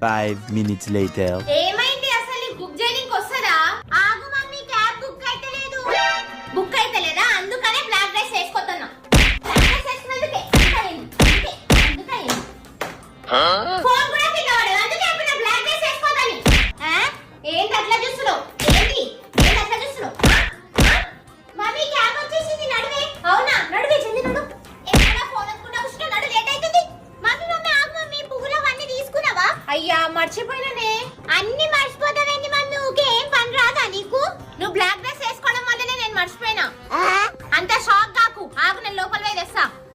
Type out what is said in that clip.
5 minutes later. ఏమైంది అసలు book చేయడానికి వస్తదా? ఆగు మమ్మీ, క్యాబ్ బుక్ అయితే లేదు. బుక్ అయితే లేదా? అందుకనే బ్లాక్ డ్రెస్ వేసుకుంటున్నా. బ్లాక్ డ్రెస్ వేసుకున్నందుకే అందుకే ఫోన్ కూడా పిలవడు. అందుకే చెప్పిన బ్లాక్ డ్రెస్ వేసుకోదని. ఏంటి అట్లా చూస్తున్నావు? ఏంటి అట్లా చూస్తున్నావు? మమ్మీ క్యాబ్ వచ్చేసింది, నడువే. అవునా, నడువే, జల్ది నడు. ఎక్కడ ఫోన్ అనుకుంటా కూర్చుంటే నడు, లేట్ అవుతుంది. మమ్మీ ఆగు మమ్మీ, పువ్వులు అవన్నీ తీసుకున్నావా? అయ్యా మర్చిపోయినానే. అన్ని